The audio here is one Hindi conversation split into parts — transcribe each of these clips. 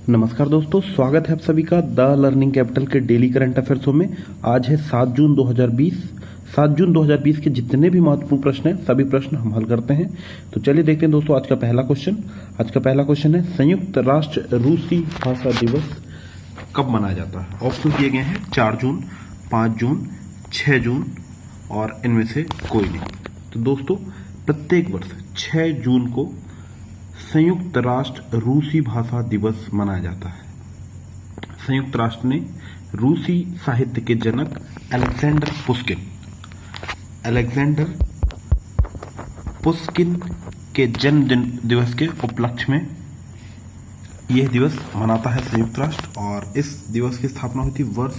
नमस्कार दोस्तों, स्वागत है आप सभी का द लर्निंग कैपिटल के डेली करंट अफेयर्सों में। आज है 7 जून 2020। 7 जून 2020 के जितने भी महत्वपूर्ण प्रश्न हैं सभी प्रश्न हम हल करते हैं। तो चलिए देखते हैं दोस्तों आज का पहला क्वेश्चन। आज का पहला क्वेश्चन है, संयुक्त राष्ट्र रूसी भाषा दिवस कब मनाया जाता है? ऑप्शन दिए गए हैं 4 जून, 5 जून, 6 जून और इनमें से कोई नहीं। तो दोस्तों प्रत्येक वर्ष 6 जून को संयुक्त राष्ट्र रूसी भाषा दिवस मनाया जाता है। संयुक्त राष्ट्र ने रूसी साहित्य के जनक अलेक्जेंडर पुश्किन के जन्म दिवस के उपलक्ष्य में यह दिवस मनाता है संयुक्त राष्ट्र। और इस दिवस की स्थापना हुई थी वर्ष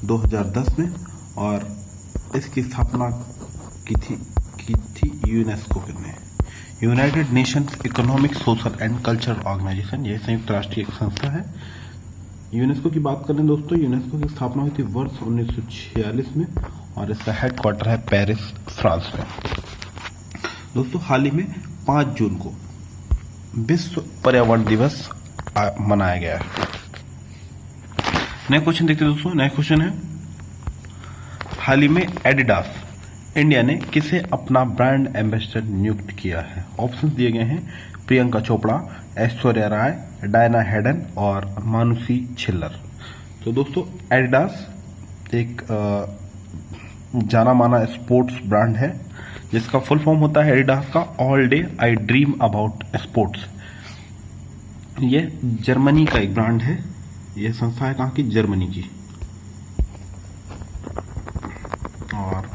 2010 में और इसकी स्थापना की थी यूनेस्को ने। United Nations economic, social and cultural organisation, यह संयुक्त राष्ट्र की एक संस्था है। यूनेस्को की बात करें दोस्तों, यूनेस्को की स्थापना हुई थी वर्ष 1946 में और इसका हेडक्वार्टर है पेरिस, फ्रांस में। दोस्तों हाल ही में 5 जून को विश्व पर्यावरण दिवस मनाया गया है। नया क्वेश्चन देखते हैं दोस्तों। नया क्वेश्चन है, हाल ही में एडिडास इंडिया ने किसे अपना ब्रांड एम्बेसडर नियुक्त किया है? ऑप्शंस दिए गए हैं प्रियंका चोपड़ा, ऐश्वर्या राय, डायना हेडन और मानुषी छिल्लर। तो दोस्तों एडिडास एक जाना माना स्पोर्ट्स ब्रांड है जिसका फुल फॉर्म होता है एडिडास का all day I dream about sports. यह जर्मनी का एक ब्रांड है। यह संस्था है कहाँ की? जर्मनी की। और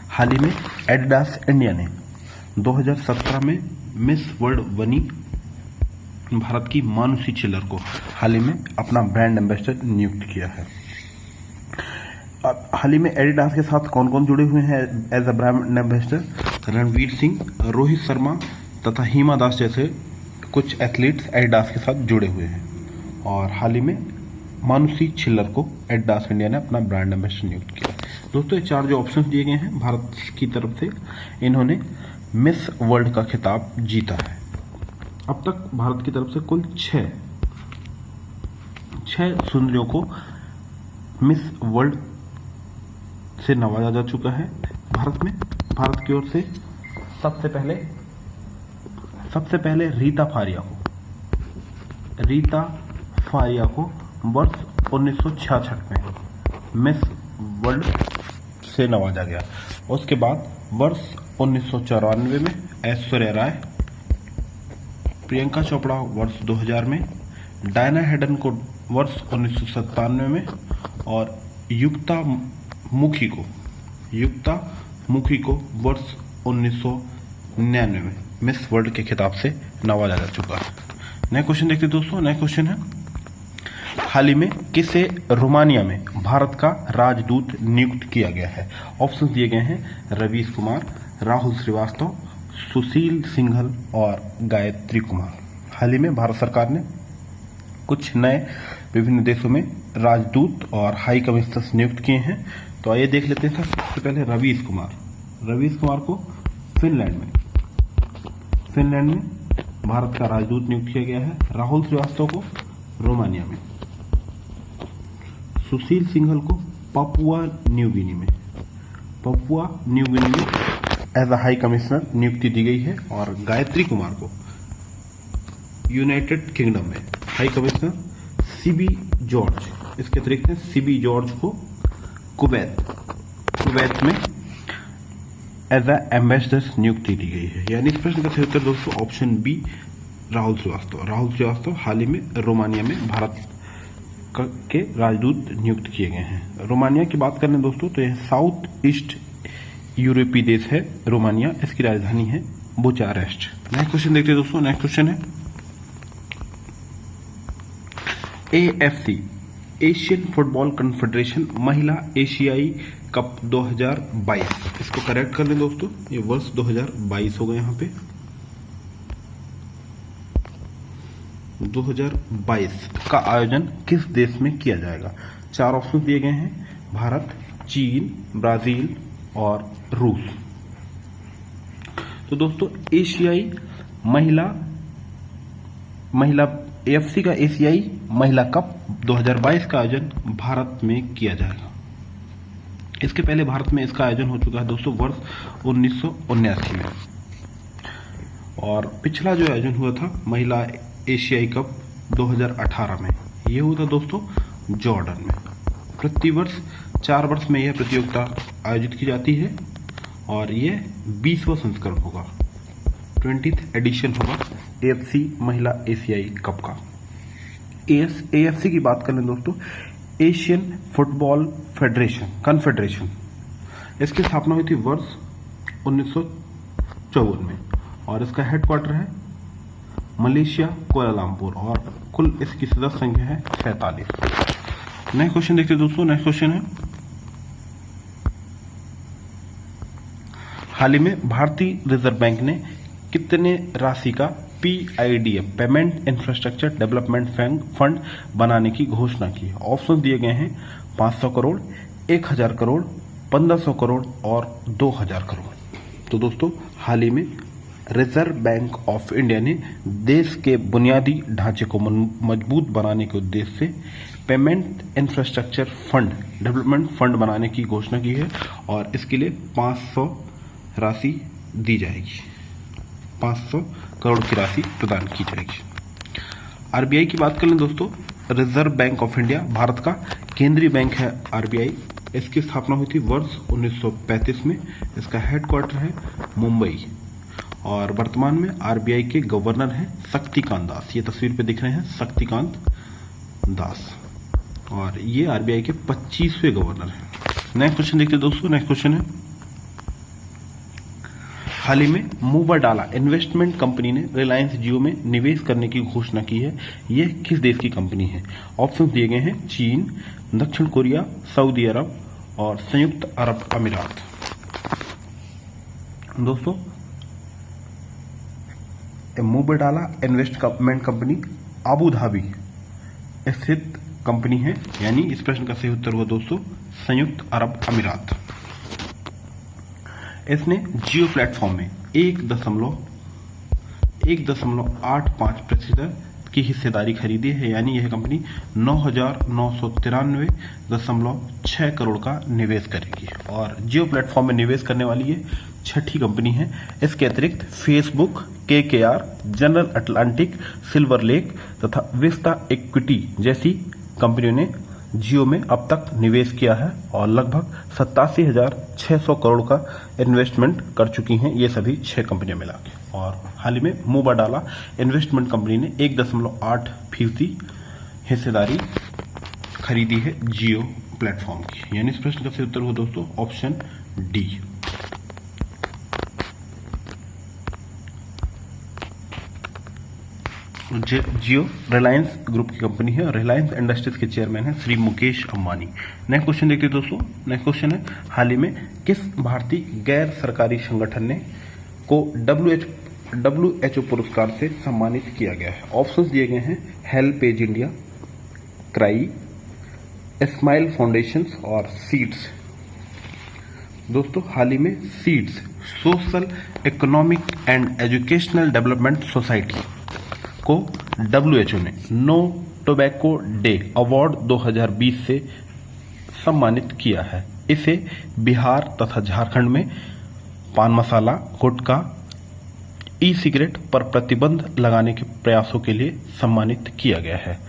हाल ही में एडिडास इंडिया ने 2017 में मिस वर्ल्ड बनी भारत की मानुषी छिल्लर को हाल ही में अपना ब्रांड एम्बेसडर नियुक्त किया है। हाल ही में एडिडास के साथ कौन कौन जुड़े हुए हैं as a brand ambassador? Ranveer Singh, Rohit Sharma तथा हिमा दास जैसे कुछ एथलीट्स एडिडास के साथ जुड़े हुए हैं। और हाल ही में मानुषी छिल्लर को एडिडास इंडिया ने अपना ब्रांड एम्बेसडर नियुक्त किया। दोस्तों ये 4 जो ऑप्शंस दिए गए हैं भारत की तरफ से, इन्होंने मिस वर्ल्ड का खिताब जीता है। अब तक भारत की तरफ से कुल 6 सुंदरियों को मिस वर्ल्ड से नवाजा जा चुका है भारत में। भारत की ओर से सबसे पहले रीता फारिया को वर्ष 1966 में मिस वर्ल्ड से नवाजा गया। उसके बाद वर्ष 1994 में ऐश्वर्या राय, प्रियंका चोपड़ा वर्ष 2000 में, डायना हेडन को वर्ष 1997 में और युक्ता मुखी को वर्ष 1999 में मिस वर्ल्ड के खिताब से नवाजा जा चुका है। नया क्वेश्चन देखते दोस्तों। नया क्वेश्चन है, हाल ही में किसे रोमानिया में भारत का राजदूत नियुक्त किया गया है? ऑप्शन दिए गए हैं रवीश कुमार, राहुल श्रीवास्तव, सुशील सिंघल और गायत्री कुमार। हाल ही में भारत सरकार ने कुछ नए विभिन्न देशों में राजदूत और हाई कमिश्नर्स नियुक्त किए हैं। तो आइए देख लेते हैं। सबसे पहले रवीश कुमार को फिनलैंड में भारत का राजदूत नियुक्त किया गया है। राहुल श्रीवास्तव को रोमानिया में, सुशील सिंघल को पापुआ न्यू गिनी में एज अ हाई कमिश्नर नियुक्ति दी गई है। और गायत्री कुमार को यूनाइटेड किंगडम में हाई कमिश्नर सीबी जॉर्ज, इसके अतिरिक्त सीबी जॉर्ज को कुवैत में एज अ एम्बेसडर नियुक्ति दी गई है। यानी इस प्रश्न का सही उत्तर दोस्तों ऑप्शन बी राहुल श्रीवास्तव हाल ही में रोमानिया में भारत के राजदूत नियुक्त किए गए हैं। रोमानिया की बात करें दोस्तों तो यह साउथ ईस्ट यूरोपीय देश है रोमानिया। इसकी राजधानी है बुचारेस्ट। नेक्स्ट क्वेश्चन देखते हैं दोस्तों। नेक्स्ट क्वेश्चन है, AFC एशियन फुटबॉल कॉन्फेडरेशन महिला एशियाई कप 2022, इसको करेक्ट कर लें दोस्तों, ये वर्ष 2022 होगा। यहाँ पे 2022 का आयोजन किस देश में किया जाएगा? 4 ऑप्शन दिए गए हैं, भारत, चीन, ब्राजील और रूस। तो दोस्तों एशियाई महिला AFC का एशियाई महिला कप 2022 का आयोजन भारत में किया जाएगा। इसके पहले भारत में इसका आयोजन हो चुका है दोस्तों वर्ष 1979 में, और पिछला जो आयोजन हुआ था महिला एशियाई कप 2018 में, ये हुआ था दोस्तों जॉर्डन में। प्रतिवर्ष 4 वर्ष में यह प्रतियोगिता आयोजित की जाती है और यह 20वां संस्करण होगा, 20th एडिशन होगा AFC महिला एशियाई कप का। AFC की बात करें दोस्तों, एशियन फुटबॉल कन्फेडरेशन, इसकी स्थापना हुई थी वर्ष 1954 में और इसका हेडक्वार्टर है मलेशिया कुआलालंपुर और कुल इसकी सदस्य संख्या है 47। नेक्स्ट क्वेश्चन देखते हैं दोस्तों। नेक्स्ट क्वेश्चन है, हाल ही में भारतीय रिजर्व बैंक ने कितने राशि का PIDF payment infrastructure development fund बनाने की घोषणा की है? ऑप्शन दिए गए हैं 500 करोड़, 1000 करोड़, 1500 करोड़ और 2000 करोड़। तो दोस्तों हाल ही में रिजर्व बैंक ऑफ इंडिया ने देश के बुनियादी ढांचे को मजबूत बनाने के उद्देश्य से payment infrastructure fund development fund बनाने की घोषणा की है और इसके लिए 500 राशि दी जाएगी, 500 करोड़ की राशि प्रदान की जाएगी। RBI की बात करें दोस्तों, reserve bank of India Bharat का केंद्रीय बैंक है। RBI इसकी स्थापना हुई थी वर्ष 1935 में, इसका हेडक्वार्टर है मुंबई और वर्तमान में RBI के गवर्नर हैं शक्तिकांत दास। ये तस्वीर पे दिख रहे हैं शक्तिकांत दास और ये RBI के 25वें गवर्नर हैं। नेक्स्ट क्वेश्चन देखते हैं दोस्तों। नेक्स्ट क्वेश्चन है, हाल ही में मूवरडाला इन्वेस्टमेंट कंपनी ने रिलायंस जियो में निवेश करने की घोषणा की है। यह किस देश की कंपनी है? ऑप्शन दिए गए हैं चीन, दक्षिण कोरिया, सऊदी अरब और संयुक्त अरब अमीरात। दोस्तों मूवरडाला इन्वेस्टमेंट कंपनी अबू धाबी स्थित कंपनी है, यानी इस प्रश्न का सही उत्तर हुआ दोस्तों संयुक्त अरब अमीरात। इसने जियो प्लेटफॉर्म में 1.85% की हिस्सेदारी खरीदी है, यानी यह कंपनी 9,993.6 करोड़ का निवेश करेगी और जियो प्लेटफॉर्म में निवेश करने वाली ये 6ठी कंपनी है। इसके अतिरिक्त Facebook, KKR, general Atlantic, silver lake तथा विस्टा इक्विटी जैसी कंपनियों ने जियो में अब तक निवेश किया है और लगभग 87,600 करोड़ का इन्वेस्टमेंट कर चुकी हैं ये सभी 6 कंपनियां मिला के। और हाल ही में मूवरडाला इन्वेस्टमेंट कंपनी ने 1.8% हिस्सेदारी खरीदी है जियो प्लेटफॉर्म की, यानी इस प्रश्न का सही उत्तर हुआ दोस्तों ऑप्शन डी। जियो रिलायंस ग्रुप की कंपनी है और रिलायंस इंडस्ट्रीज के चेयरमैन हैं श्री मुकेश अंबानी। नेक्स्ट क्वेश्चन देखिए दोस्तों। नेक्स्ट क्वेश्चन है, हाल ही में किस भारतीय गैर सरकारी संगठन ने को WHO पुरस्कार से सम्मानित किया गया है? ऑप्शंस दिए गए हैं HelpAge India, Cry, Smile Foundation और सीड्स। दोस्तों हाल ही में SEEDS Social Economic and Educational Development Society को WHO ने नो टोबैको डे अवार्ड 2020 से सम्मानित किया है। इसे बिहार तथा झारखंड में पान मसाला, गुटखा, ई-सिगरेट पर प्रतिबंध लगाने के प्रयासों के लिए सम्मानित किया गया है।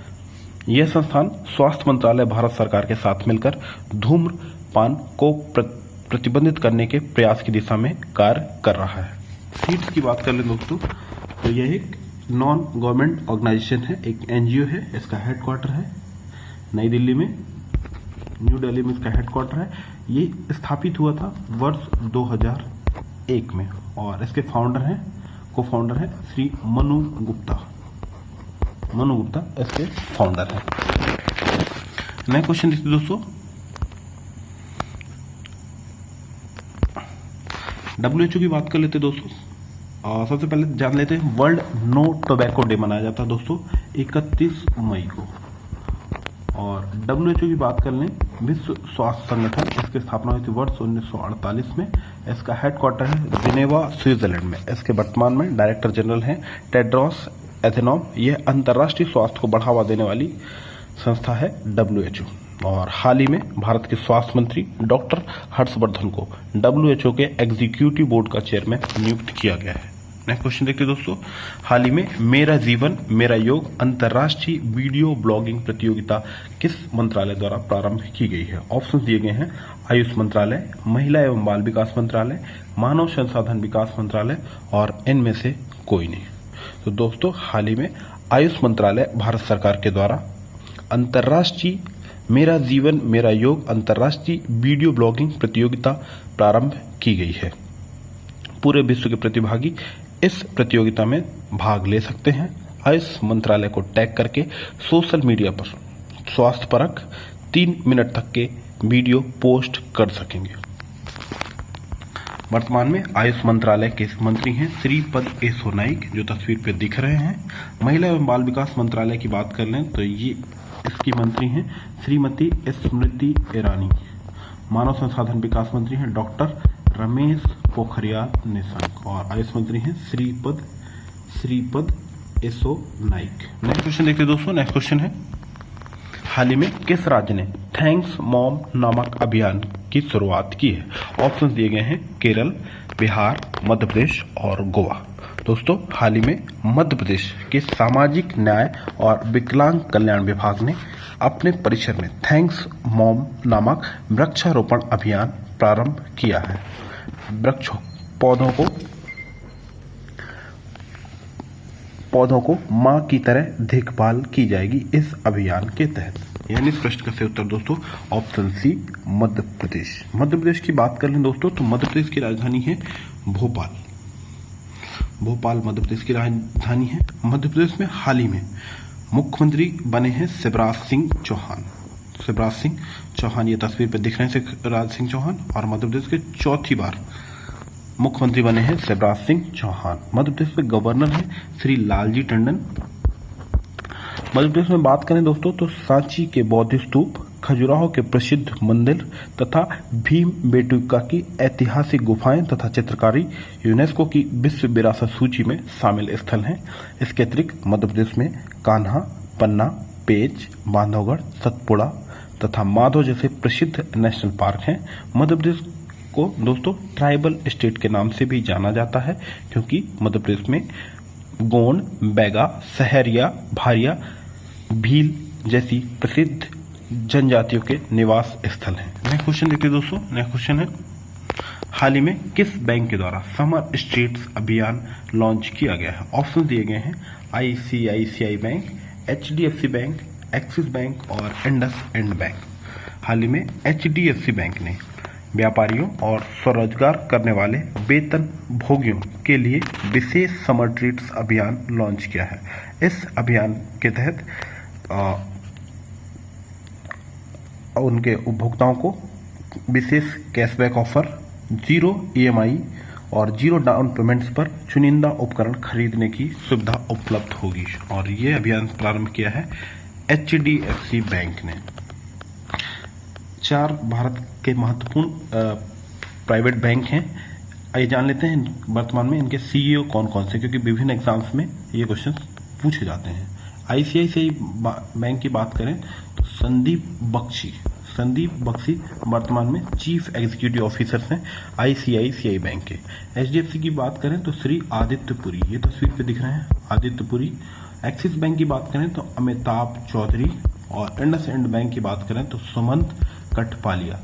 यह संस्थान स्वास्थ्य मंत्रालय भारत सरकार के साथ मिलकर धूम्रपान को प्रतिबंधित करने के प्रयास की दिशा में कार्य कर रहा है। सीड्स की बात कर लें दोस्तों, तो यह एक नॉन गवर्नमेंट ऑर्गेनाइजेशन है, एक NGO है। इसका हेडक्वार्टर है नई दिल्ली में, न्यू दिल्ली में इसका हेडक्वार्टर है। ये स्थापित हुआ था वर्ष 2001 में और इसके को फाउंडर है श्री मनु गुप्ता इसके फाउंडर है। नेक्स्ट क्वेश्चन देखिए दोस्तों, WHO की बात कर लेते दोस्तों। सबसे पहले जान लेते हैं वर्ल्ड नो टोबैको डे मनाया जाता है दोस्तों 31 मई को। और WHO की बात कर लें, विश्व स्वास्थ्य संगठन, इसकी स्थापना हुई थी वर्ष 1948 में। इसका हेडक्वार्टर है जिनेवा, स्विट्जरलैंड में। इसके वर्तमान में डायरेक्टर जनरल हैं टेड्रोस एथेनॉम, यह अंतर्राष्ट्रीय स्वास्थ्य को बढ़ावा देने वाली संस्था है WHO। और हाल ही में भारत के स्वास्थ्य मंत्री डॉक्टर हर्षवर्धन को WHO के एग्जीक्यूटिव बोर्ड का चेयरमैन नियुक्त किया गया है। नेक्स्ट क्वेश्चन देखते हैं दोस्तों, हाल ही में मेरा जीवन मेरा योग अंतर्राष्ट्रीय वीडियो ब्लॉगिंग प्रतियोगिता किस मंत्रालय द्वारा प्रारंभ की गई है? ऑप्शंस दिए गए हैं, आयुष मंत्रालय, महिला एवं बाल विकास मंत्रालय, मानव संसाधन विकास मंत्रालय और इनमें से कोई नहीं। तो दोस्तों हाल ही में आयुष मंत्रालय भारत सरकार के द्वारा अंतर्राष्ट्रीय मेरा जीवन मेरा योग अंतर्राष्ट्रीय वीडियो ब्लॉगिंग प्रतियोगिता प्रारंभ की गई है। पूरे विश्व के प्रतिभागी इस प्रतियोगिता में भाग ले सकते हैं। आयुष मंत्रालय को टैग करके सोशल मीडिया पर स्वास्थ्य परक 3 मिनट तक के वीडियो पोस्ट कर सकेंगे। वर्तमान में आयुष मंत्रालय के मंत्री हैं श्रीपद येसो नाइक, जो तस्वीर पर दिख रहे हैं। महिला एवं बाल विकास मंत्रालय की बात कर लें तो ये इसकी मंत्री हैं श्रीमती स्मृति ईरानी। मानव संसाधन विकास मंत्री हैं डॉक्टर रमेश पोखरियाल निशंक और आयुष मंत्री हैं श्रीपद येसो नाइक। नेक्स्ट क्वेश्चन देखते हैं दोस्तों, नेक्स्ट क्वेश्चन है, हाल ही में किस राज्य ने थैंक्स मॉम नामक अभियान की शुरुआत की है? ऑप्शन दिए गए हैं, केरल, बिहार, मध्य प्रदेश और गोवा। दोस्तों हाल ही में मध्य प्रदेश के सामाजिक न्याय और विकलांग कल्याण विभाग ने अपने परिसर में थैंक्स मॉम नामक वृक्षारोपण अभियान प्रारंभ किया है। पौधों को मां की तरह देखभाल की जाएगी इस अभियान के तहत। यानी इस प्रश्न का सही उत्तर दोस्तों ऑप्शन सी मध्य प्रदेश। मध्य प्रदेश की बात कर लें दोस्तों तो मध्य प्रदेश की राजधानी है भोपाल। भोपाल मध्य प्रदेश की राजधानी है। मध्य प्रदेश में हाल ही में मुख्यमंत्री बने हैं शिवराज सिंह चौहान। शिवराज सिंह चौहान ये तस्वीर पर दिख रहे हैं शिवराज सिंह चौहान, और मध्य प्रदेश के चौथी बार मुख्यमंत्री बने हैं शिवराज सिंह चौहान। मध्य प्रदेश में गवर्नर हैं श्री लालजी टंडन। मध्य प्रदेश में बात करें दोस्तों तो सांची के बौद्ध स्तूप, खजुराहो के प्रसिद्ध मंदिर तथा भीमबेटका की ऐतिहासिक गुफाएं तथा चित्रकारी यूनेस्को की विश्व विरासत सूची में शामिल स्थल हैं। इसके अतिरिक्त मध्य प्रदेश में कान्हा, पन्ना, पेंच, बांधवगढ़, सतपुड़ा तथा माधव जैसे प्रसिद्ध नेशनल पार्क हैं। मध्य प्रदेश को दोस्तों ट्राइबल स्टेट के नाम से भी जाना जाता है, क्योंकि मध्य प्रदेश में गोंड, बैगा, सहरिया, भारिया, भील जैसी प्रसिद्ध जनजातियों के निवास स्थल हैं। नेक्स्ट क्वेश्चन देखते हैं दोस्तों, नेक्स्ट क्वेश्चन है, हाल ही में किस बैंक के द्वारा समर स्ट्रीट्स अभियान लॉन्च किया गया है? ऑप्शन दिए गए हैं, ICICI bank, HDFC bank, axis bank और इंडसइंड बैंक। हाल ही में HDFC बैंक ने व्यापारियों और स्वरोजगार करने वाले वेतन भोगियों के लिए विशेष समर ट्रीट्स अभियान लॉन्च किया है। इस अभियान के तहत उनके उपभोक्ताओं को विशेष कैशबैक ऑफर, 0 EMI और 0 डाउन पेमेंट्स पर चुनिंदा उपकरण खरीदने की सुविधा उपलब्ध होगी। और ये अभियान प्रारंभ किया है HDFC बैंक ने। 4 भारत के महत्वपूर्ण प्राइवेट बैंक हैं। आइए जान लेते हैं वर्तमान में इनके CEO कौन कौन से, क्योंकि विभिन्न एग्जाम्स में ये क्वेश्चन पूछे जाते हैं। ICICI बैंक की बात करें तो संदीप बख्शी वर्तमान में चीफ एग्जीक्यूटिव ऑफिसर्स हैं ICICI बैंक के। HDFC की बात करें तो श्री आदित्य पुरी, ये तस्वीर पे दिख रहे हैं आदित्य पुरी। एक्सिस बैंक की बात करें तो अमिताभ चौधरी, और इंडसइंड बैंक की बात करें तो सुमंत कठपालिया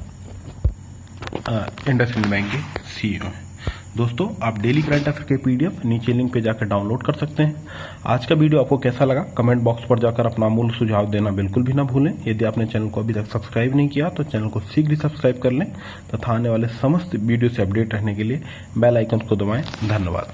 इंडसइंड बैंक के CEO हैं। दोस्तों आप डेली करंट अफेयर के PDF नीचे लिंक पे जाकर डाउनलोड कर सकते हैं। आज का वीडियो आपको कैसा लगा कमेंट बॉक्स पर जाकर अपना मूल्य सुझाव देना बिल्कुल भी ना भूलें। यदि आपने चैनल को अभी तक सब्सक्राइब नहीं किया तो चैनल को शीघ्र सब्सक्राइब कर लें तथा आने वाले समस्त वीडियो से अपडेट रहने के लिए बेल आइकन को दबाएं। धन्यवाद।